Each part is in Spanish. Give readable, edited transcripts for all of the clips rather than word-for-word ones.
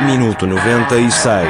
Minuto 96.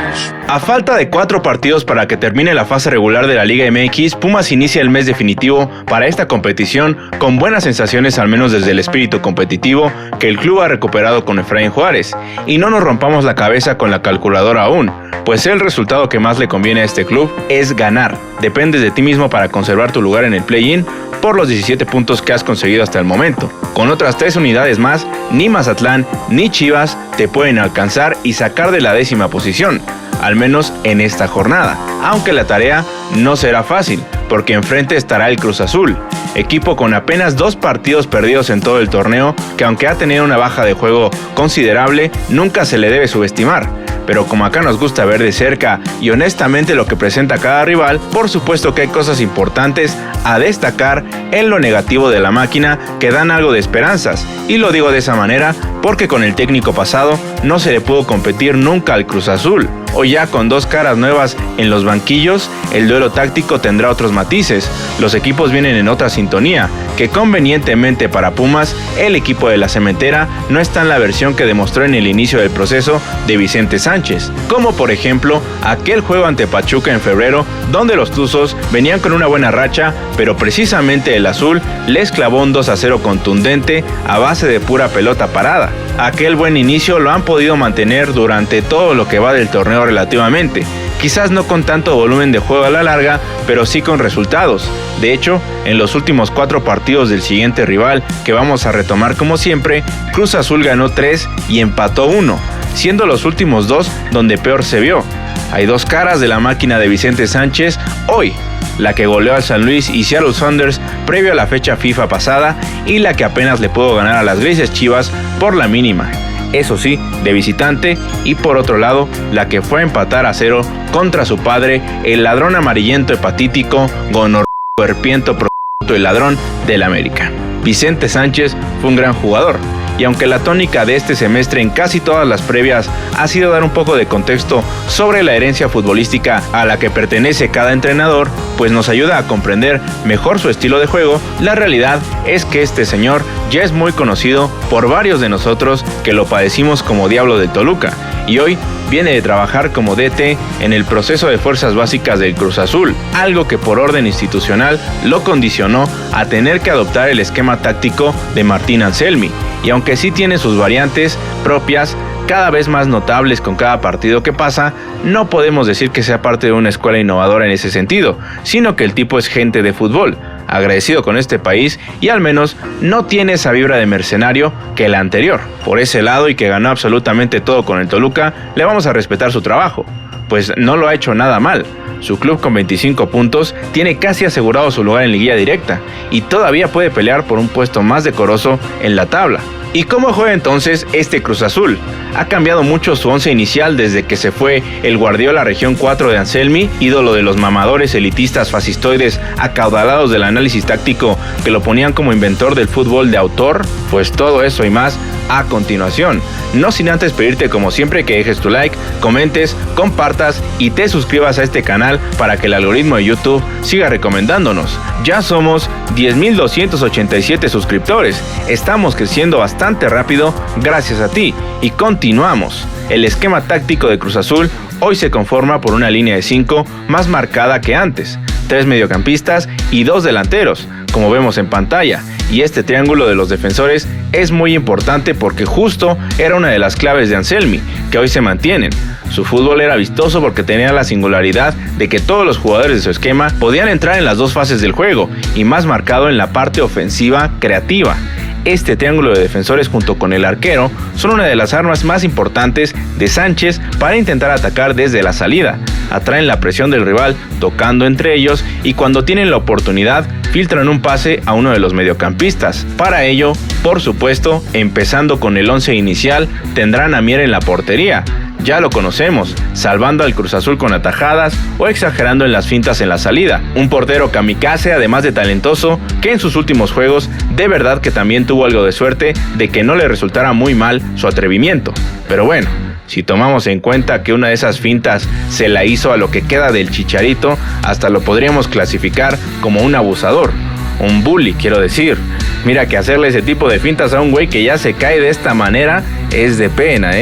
A falta de 4 partidos para que termine la fase regular de la Liga MX, Pumas inicia el mes definitivo para esta competición con buenas sensaciones, al menos desde el espíritu competitivo que el club ha recuperado con Efraín Juárez. Y no nos rompamos la cabeza con la calculadora aún, pues el resultado que más le conviene a este club es ganar. Dependes de ti mismo para conservar tu lugar en el play-in por los 17 puntos que has conseguido hasta el momento. Con otras 3 unidades más, ni Mazatlán ni Chivas te pueden alcanzar y sacar de la 10ª posición, al menos en esta jornada. Aunque la tarea no será fácil, porque enfrente estará el Cruz Azul, equipo con apenas 2 partidos perdidos en todo el torneo, que aunque ha tenido una baja de juego considerable, nunca se le debe subestimar. Pero como acá nos gusta ver de cerca y honestamente lo que presenta cada rival, por supuesto que hay cosas importantes a destacar en lo negativo de la máquina que dan algo de esperanzas. Y lo digo de esa manera porque con el técnico pasado no se le pudo competir nunca al Cruz Azul. Hoy ya con 2 caras nuevas en los banquillos, el duelo táctico tendrá otros matices. Los equipos vienen en otra sintonía, que convenientemente para Pumas, el equipo de la Cementera no está en la versión que demostró en el inicio del proceso de Vicente Sánchez, como por ejemplo aquel juego ante Pachuca en febrero, donde los Tuzos venían con una buena racha, pero precisamente el azul les clavó un 2-0 contundente a base de pura pelota parada. Aquel buen inicio lo han podido mantener durante todo lo que va del torneo relativamente, quizás no con tanto volumen de juego a la larga, pero sí con resultados. De hecho, en los últimos 4 partidos del siguiente rival, que vamos a retomar como siempre, Cruz Azul ganó 3 y empató 1, siendo los últimos 2 donde peor se vio. Hay 2 caras de la máquina de Vicente Sánchez hoy, la que goleó al San Luis y Seattle Sounders previo a la fecha FIFA pasada y la que apenas le pudo ganar a las grises Chivas por la mínima, eso sí, de visitante, y por otro lado, la que fue a empatar a 0 contra su padre, el ladrón amarillento hepatítico, gonorpiento, producto y ladrón del América. Vicente Sánchez fue un gran jugador, y aunque la tónica de este semestre en casi todas las previas ha sido dar un poco de contexto sobre la herencia futbolística a la que pertenece cada entrenador, pues nos ayuda a comprender mejor su estilo de juego, la realidad es que este señor ya es muy conocido por varios de nosotros que lo padecimos como Diablo del Toluca, y hoy viene de trabajar como DT en el proceso de fuerzas básicas del Cruz Azul, algo que por orden institucional lo condicionó a tener que adoptar el esquema táctico de Martín Anselmi, y aunque sí tiene sus variantes propias, cada vez más notables con cada partido que pasa, no podemos decir que sea parte de una escuela innovadora en ese sentido, sino que el tipo es gente de fútbol, agradecido con este país y al menos no tiene esa vibra de mercenario que la anterior. Por ese lado, y que ganó absolutamente todo con el Toluca, le vamos a respetar su trabajo, pues no lo ha hecho nada mal. Su club con 25 puntos tiene casi asegurado su lugar en liguilla directa y todavía puede pelear por un puesto más decoroso en la tabla. ¿Y cómo juega entonces este Cruz Azul? Ha cambiado mucho su once inicial desde que se fue el Guardiola Región 4 de Anselmi, ídolo de los mamadores elitistas fascistoides acaudalados del análisis táctico que lo ponían como inventor del fútbol de autor. Pues todo eso y más a continuación. No sin antes pedirte como siempre que dejes tu like, comentes, compartas y te suscribas a este canal para que el algoritmo de YouTube siga recomendándonos. Ya somos 10.287 suscriptores, estamos creciendo bastante rápido gracias a ti y continuamos. El esquema táctico de Cruz Azul hoy se conforma por una línea de 5 más marcada que antes, 3 mediocampistas y 2 delanteros, como vemos en pantalla, y este triángulo de los defensores es muy importante porque justo era una de las claves de Anselmi, que hoy se mantienen. Su fútbol era vistoso porque tenía la singularidad de que todos los jugadores de su esquema podían entrar en las 2 fases del juego, y más marcado en la parte ofensiva creativa. Este triángulo de defensores junto con el arquero son una de las armas más importantes de Sánchez para intentar atacar desde la salida. Atraen la presión del rival tocando entre ellos y cuando tienen la oportunidad filtran un pase a uno de los mediocampistas. Para ello, por supuesto, empezando con el 11 inicial, tendrán a Mier en la portería. Ya lo conocemos, salvando al Cruz Azul con atajadas o exagerando en las fintas en la salida. Un portero kamikaze, además de talentoso, que en sus últimos juegos de verdad que también tuvo algo de suerte de que no le resultara muy mal su atrevimiento. Pero bueno, si tomamos en cuenta que una de esas fintas se la hizo a lo que queda del Chicharito, hasta lo podríamos clasificar como un abusador, un bully quiero decir. Mira que hacerle ese tipo de fintas a un güey que ya se cae de esta manera es de pena,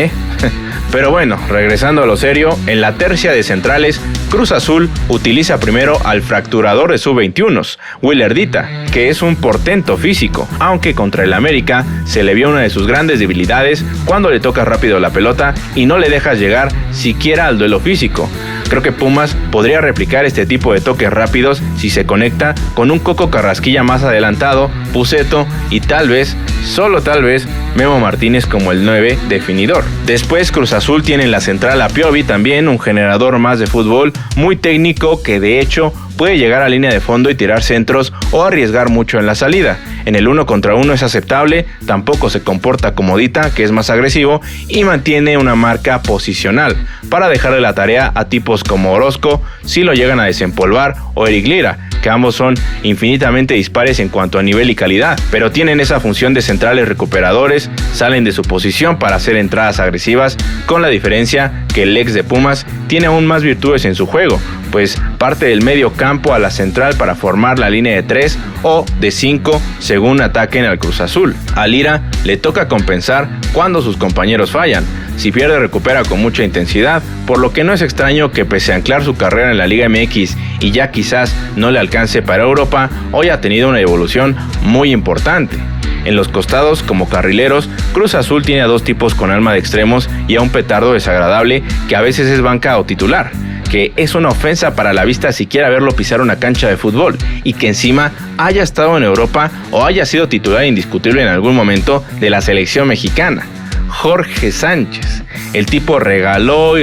Pero bueno, regresando a lo serio, en la tercia de centrales, Cruz Azul utiliza primero al fracturador de sub-21, Willer Dita, que es un portento físico, aunque contra el América se le vio una de sus grandes debilidades cuando le tocas rápido la pelota y no le dejas llegar siquiera al duelo físico. Creo que Pumas podría replicar este tipo de toques rápidos si se conecta con un Coco Carrasquilla más adelantado, Pusetto y tal vez, solo tal vez, Memo Martínez como el 9 definidor. Después Cruz Azul tiene en la central a Piovi, también un generador más de fútbol, muy técnico que de hecho puede llegar a línea de fondo y tirar centros o arriesgar mucho en la salida. En el 1 contra 1 es aceptable, tampoco se comporta como Dita, que es más agresivo, y mantiene una marca posicional para dejarle la tarea a tipos como Orozco si lo llegan a desempolvar, o Eric Lira, que ambos son infinitamente dispares en cuanto a nivel y calidad, pero tienen esa función de centrales recuperadores, salen de su posición para hacer entradas agresivas, con la diferencia que el ex de Pumas tiene aún más virtudes en su juego, pues parte del medio campo a la central para formar la línea de 3 o de 5 según ataquen al Cruz Azul. A Lira le toca compensar cuando sus compañeros fallan. Si pierde, recupera con mucha intensidad, por lo que no es extraño que pese a anclar su carrera en la Liga MX y ya quizás no le alcance para Europa, hoy ha tenido una evolución muy importante. En los costados, como carrileros, Cruz Azul tiene a dos tipos con alma de extremos y a un petardo desagradable que a veces es banca o titular, que es una ofensa para la vista siquiera verlo pisar una cancha de fútbol y que encima haya estado en Europa o haya sido titular indiscutible en algún momento de la selección mexicana. Jorge Sánchez. El tipo regaló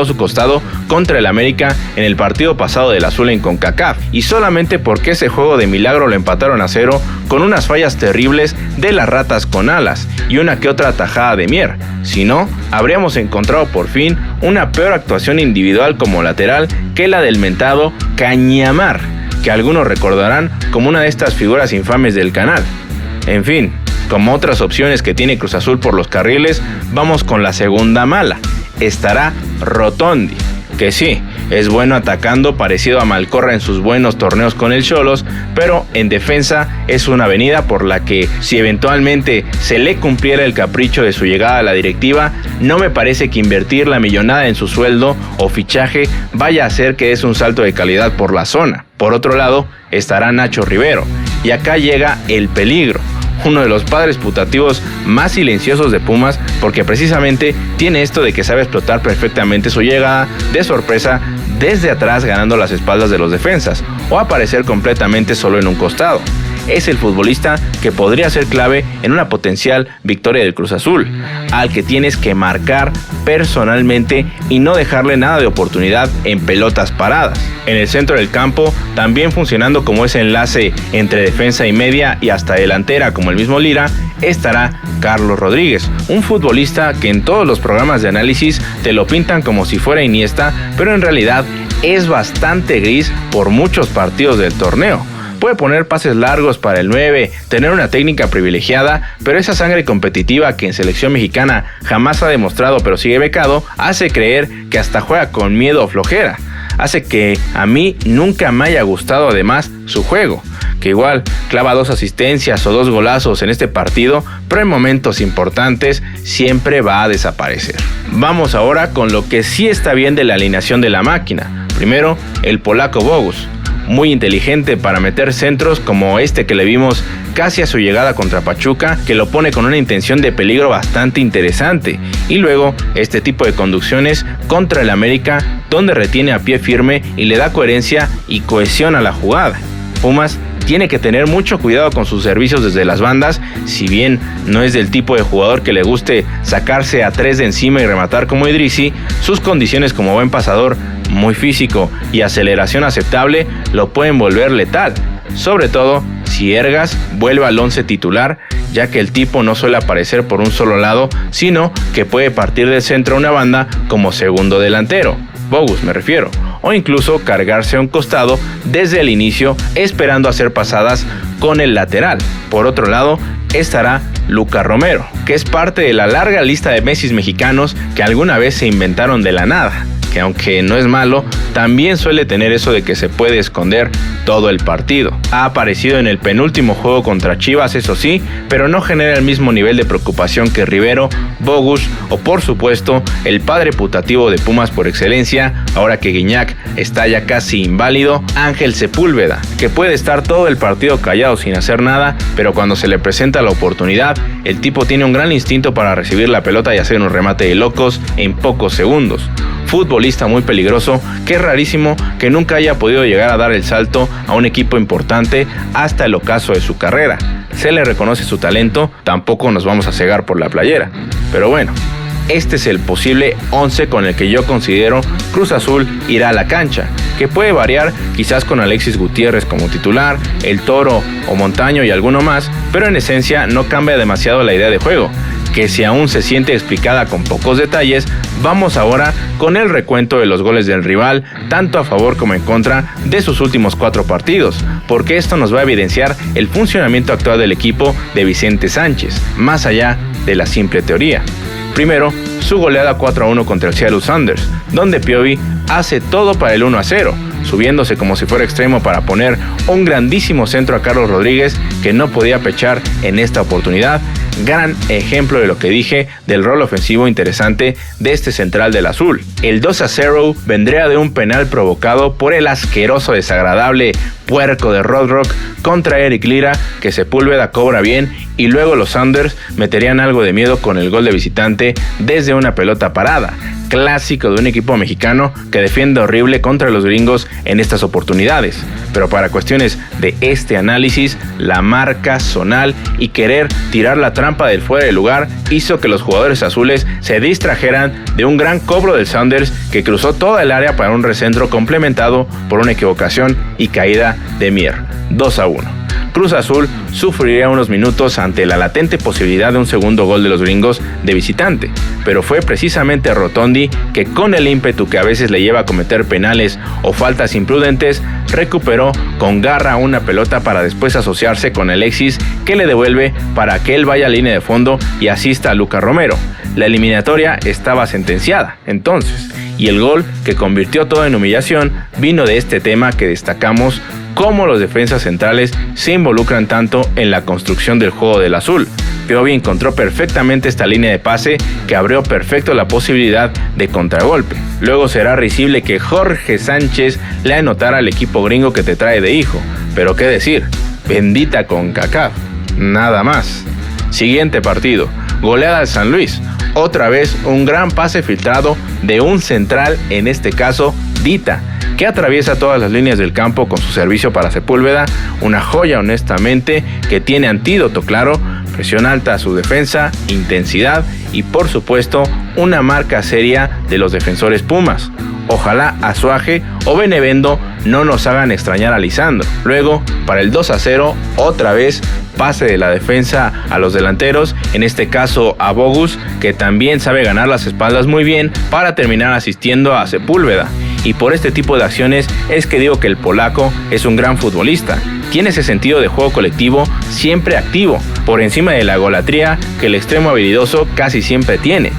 su costado contra el América en el partido pasado del Azul en CONCACAF, y solamente porque ese juego de milagro lo empataron a 0 con unas fallas terribles de las ratas con alas y una que otra tajada de Mier. Si no, habríamos encontrado por fin una peor actuación individual como lateral que la del mentado Cañamar, que algunos recordarán como una de estas figuras infames del canal. En fin, como otras opciones que tiene Cruz Azul por los carriles, vamos con la segunda mala. Estará Rotondi, que sí, es bueno atacando, parecido a Malcorra en sus buenos torneos con el Xolos, pero en defensa es una avenida por la que, si eventualmente se le cumpliera el capricho de su llegada a la directiva, no me parece que invertir la millonada en su sueldo o fichaje vaya a hacer que des un salto de calidad por la zona. Por otro lado, estará Nacho Rivero, y acá llega el peligro. Uno de los padres putativos más silenciosos de Pumas, porque precisamente tiene esto de que sabe explotar perfectamente su llegada de sorpresa desde atrás, ganando las espaldas de los defensas o aparecer completamente solo en un costado. Es el futbolista que podría ser clave en una potencial victoria del Cruz Azul, al que tienes que marcar personalmente y no dejarle nada de oportunidad en pelotas paradas. En el centro del campo, también funcionando como ese enlace entre defensa y media y hasta delantera como el mismo Lira, estará Carlos Rodríguez, un futbolista que en todos los programas de análisis te lo pintan como si fuera Iniesta, pero en realidad es bastante gris por muchos partidos del torneo. Puede poner pases largos para el 9, tener una técnica privilegiada, pero esa sangre competitiva que en selección mexicana jamás ha demostrado pero sigue becado, hace creer que hasta juega con miedo o flojera. Hace que a mí nunca me haya gustado además su juego, que igual clava 2 asistencias o 2 golazos en este partido, pero en momentos importantes siempre va a desaparecer. Vamos ahora con lo que sí está bien de la alineación de la máquina. Primero, el polaco Bogusz, muy inteligente para meter centros como este que le vimos casi a su llegada contra Pachuca, que lo pone con una intención de peligro bastante interesante, y luego este tipo de conducciones contra el América, donde retiene a pie firme y le da coherencia y cohesión a la jugada. Pumas tiene que tener mucho cuidado con sus servicios desde las bandas, si bien no es del tipo de jugador que le guste sacarse a 3 de encima y rematar como Idrissi, sus condiciones como buen pasador, muy físico y aceleración aceptable lo pueden volver letal, sobre todo si Ergas vuelve al 11 titular, ya que el tipo no suele aparecer por un solo lado, sino que puede partir del centro a una banda como segundo delantero, Bogusz me refiero, o incluso cargarse a un costado desde el inicio esperando hacer pasadas con el lateral. Por otro lado estará Lucas Romero, que es parte de la larga lista de Messis mexicanos que alguna vez se inventaron de la nada. que aunque no es malo, también suele tener eso de que se puede esconder todo el partido. Ha aparecido en el penúltimo juego contra Chivas, eso sí, pero no genera el mismo nivel de preocupación que Rivero, Bogusz o por supuesto el padre putativo de Pumas por excelencia, ahora que Gignac está ya casi inválido, Ángel Sepúlveda, que puede estar todo el partido callado sin hacer nada, pero cuando se le presenta la oportunidad, el tipo tiene un gran instinto para recibir la pelota y hacer un remate de locos en pocos segundos. Futbolista muy peligroso, que es rarísimo que nunca haya podido llegar a dar el salto a un equipo importante hasta el ocaso de su carrera. Se le reconoce su talento, tampoco nos vamos a cegar por la playera. Pero bueno, este es el posible 11 con el que yo considero Cruz Azul irá a la cancha, que puede variar quizás con Alexis Gutiérrez como titular, el Toro o Montaño y alguno más, pero en esencia no cambia demasiado la idea de juego, que si aún se siente explicada con pocos detalles. Vamos ahora con el recuento de los goles del rival, tanto a favor como en contra de sus últimos 4 partidos, porque esto nos va a evidenciar el funcionamiento actual del equipo de Vicente Sánchez, más allá de la simple teoría. Primero, su goleada 4-1 contra el Seattle Sounders, donde Piovi hace todo para el 1-0, subiéndose como si fuera extremo para poner un grandísimo centro a Carlos Rodríguez que no podía pechar en esta oportunidad. Gran ejemplo de lo que dije del rol ofensivo interesante de este central del azul. El 2-0 vendría de un penal provocado por el asqueroso, desagradable puerco de Roadrock contra Eric Lira, que Sepúlveda cobra bien, y luego los Sounders meterían algo de miedo con el gol de visitante desde una pelota parada, clásico de un equipo mexicano que defiende horrible contra los gringos en estas oportunidades. Pero para cuestiones de este análisis, la marca zonal y querer tirar la trampa del fuera de lugar hizo que los jugadores azules se distrajeran de un gran cobro del Sounders, que cruzó toda el área para un recentro complementado por una equivocación y caída de Mier. 2-1. Cruz Azul sufriría unos minutos ante la latente posibilidad de un segundo gol de los gringos de visitante, pero fue precisamente Rotondi que, con el ímpetu que a veces le lleva a cometer penales o faltas imprudentes, recuperó con garra una pelota para después asociarse con Alexis, que le devuelve para que él vaya a línea de fondo y asista a Lucas Romero. La eliminatoria estaba sentenciada entonces, y el gol que convirtió todo en humillación vino de este tema que destacamos: cómo los defensas centrales se involucran tanto en la construcción del juego del azul. Piovi encontró perfectamente esta línea de pase que abrió perfecto la posibilidad de contragolpe. Luego será risible que Jorge Sánchez le anotara al equipo gringo que te trae de hijo. Pero qué decir, bendita CONCACAF, nada más. Siguiente partido, goleada de San Luis. Otra vez un gran pase filtrado de un central, en este caso Dita, que atraviesa todas las líneas del campo con su servicio para Sepúlveda, una joya honestamente que tiene antídoto claro: presión alta a su defensa, intensidad y por supuesto una marca seria de los defensores Pumas. Ojalá Azuaje o Benevendo no nos hagan extrañar a Lisandro. Luego, para el 2-0, otra vez pase de la defensa a los delanteros, en este caso a Bogusz, que también sabe ganar las espaldas muy bien para terminar asistiendo a Sepúlveda. Y por este tipo de acciones es que digo que el polaco es un gran futbolista. Tiene ese sentido de juego colectivo siempre activo, por encima de la golatría que el extremo habilidoso casi siempre tiene.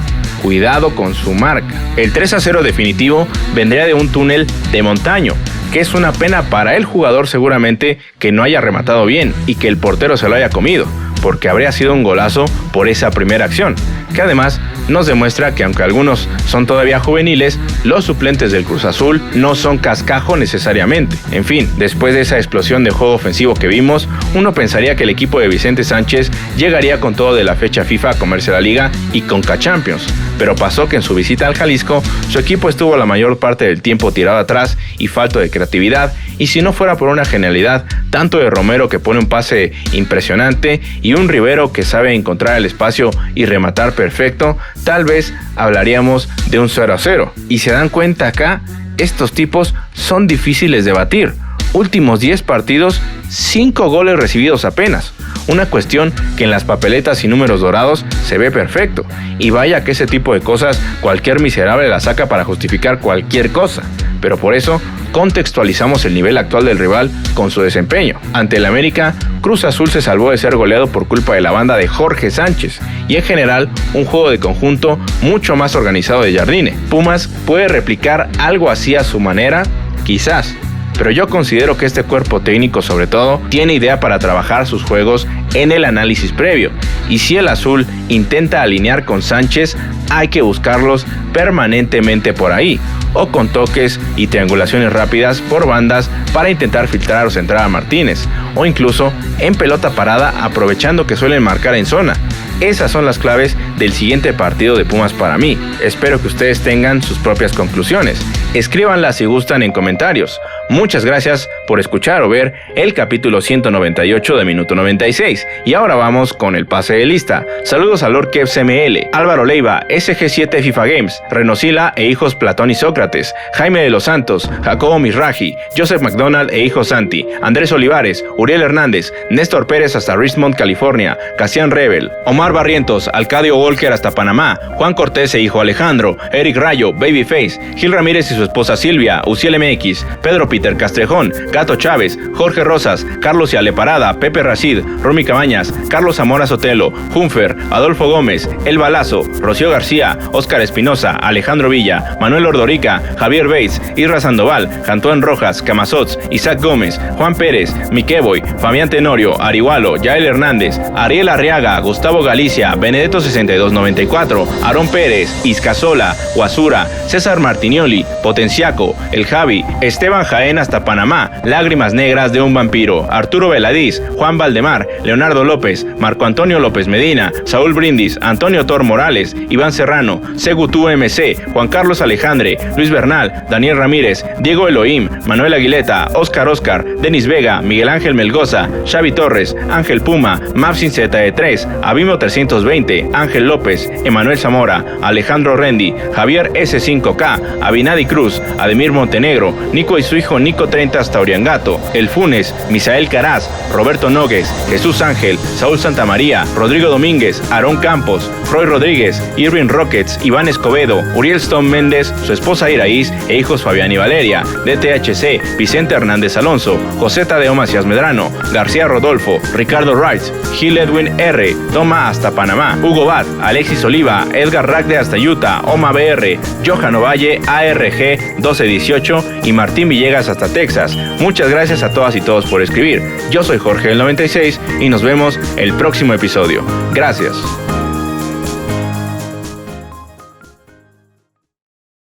Cuidado con su marca. El 3-0 definitivo vendría de un túnel de Montaño, que es una pena para el jugador seguramente que no haya rematado bien y que el portero se lo haya comido, porque habría sido un golazo por esa primera acción, que además nos demuestra que aunque algunos son todavía juveniles, los suplentes del Cruz Azul no son cascajo necesariamente. En fin, después de esa explosión de juego ofensivo que vimos, uno pensaría que el equipo de Vicente Sánchez llegaría con todo de la fecha FIFA a comerse la Liga y Conca Champions, pero pasó que en su visita al Jalisco, su equipo estuvo la mayor parte del tiempo tirado atrás y falto de creatividad, y si no fuera por una genialidad tanto de Romero, que pone un pase impresionante, y un Rivero que sabe encontrar el espacio y rematar perfecto, tal vez hablaríamos de un 0-0. Y se dan cuenta acá, estos tipos son difíciles de batir. Últimos 10 partidos, 5 goles recibidos apenas. Una cuestión que en las papeletas y números dorados se ve perfecto. Y vaya que ese tipo de cosas cualquier miserable la saca para justificar cualquier cosa. Pero por eso contextualizamos el nivel actual del rival con su desempeño. Ante el América, Cruz Azul se salvó de ser goleado por culpa de la banda de Jorge Sánchez y en general un juego de conjunto mucho más organizado de Jardine. Pumas puede replicar algo así a su manera, quizás, pero yo considero que este cuerpo técnico sobre todo tiene idea para trabajar sus juegos en el análisis previo, y si el azul intenta alinear con Sánchez, hay que buscarlos permanentemente por ahí, o con toques y triangulaciones rápidas por bandas para intentar filtrar o centrar a Martínez, o incluso en pelota parada aprovechando que suelen marcar en zona. Esas son las claves del siguiente partido de Pumas para mí. Espero que ustedes tengan sus propias conclusiones. Escríbanlas si gustan en comentarios. Muchas gracias por escuchar o ver el capítulo 198 de Minuto 96. Y ahora vamos con el pase de lista. Saludos a Lord Kevs ML, Álvaro Leiva, SG7 FIFA Games, Renosila e hijos Platón y Sócrates, Jaime de los Santos, Jacobo Misraji, Joseph McDonald e hijo Santi, Andrés Olivares, Uriel Hernández, Néstor Pérez hasta Richmond, California, Casian Rebel, Omar Barrientos, Alcadio Walker hasta Panamá, Juan Cortés e hijo Alejandro, Eric Rayo, Babyface, Gil Ramírez y su esposa Silvia, Uciel MX, Pedro Peter Castrejón, Gato Chávez, Jorge Rosas, Carlos Yale Parada, Pepe Rashid, Romy Cabañas, Carlos Zamora Sotelo, Junfer, Adolfo Gómez, El Balazo, Rocío García, Óscar Espinosa, Alejandro Villa, Manuel Ordorica, Javier Bates, Isra Sandoval, Antoine Rojas, Camazots, Isaac Gómez, Juan Pérez, Miqueboy, Fabián Tenorio, Arihualo, Yael Hernández, Ariel Arriaga, Gustavo Galicia, Benedetto 6294, Aarón Pérez, Iscasola, Guasura, César Martinioli, Potenciaco, El Javi, Esteban Jaén hasta Panamá, Lágrimas Negras de un Vampiro, Arturo Veladís, Juan Valdemar, Leonardo López, Marco Antonio López Medina, Saúl Brindis, Antonio Tor Morales, Iván Serrano, Segutú MC, Juan Carlos Alejandre, Luis Bernal, Daniel Ramírez, Diego Elohim, Manuel Aguileta, Oscar, Denis Vega, Miguel Ángel Melgoza, Xavi Torres, Ángel Puma, Mapsin Z3, Abimo 320, Ángel López, Emanuel Zamora, Alejandro Rendi, Javier S5K, Abinadi Cruz, Ademir Montenegro, Nico y su hijo Nico 30 hasta Oriangato, El Funes, Misael Caraz, Roberto Nogues, Jesús Ángel, Saúl Santamaría, Rodrigo Domínguez, Aarón Campos, Roy Rodríguez, Irving Rockets, Iván Escobedo, Uriel Stone Méndez, su esposa Iraíz e hijos Fabián y Valeria, DTHC, Vicente Hernández Alonso, José Tadeo Macías Medrano, García Rodolfo, Ricardo Wright, Gil Edwin R, Toma hasta Panamá, Hugo Bat, Alexis Oliva, Edgar Ragde hasta Utah, Oma BR, Johan Ovalle, ARG 1218 y Martín Villegas hasta Texas. Muchas gracias a todas y todos por escribir. Yo soy Jorge del 96 y nos vemos el próximo episodio. Gracias.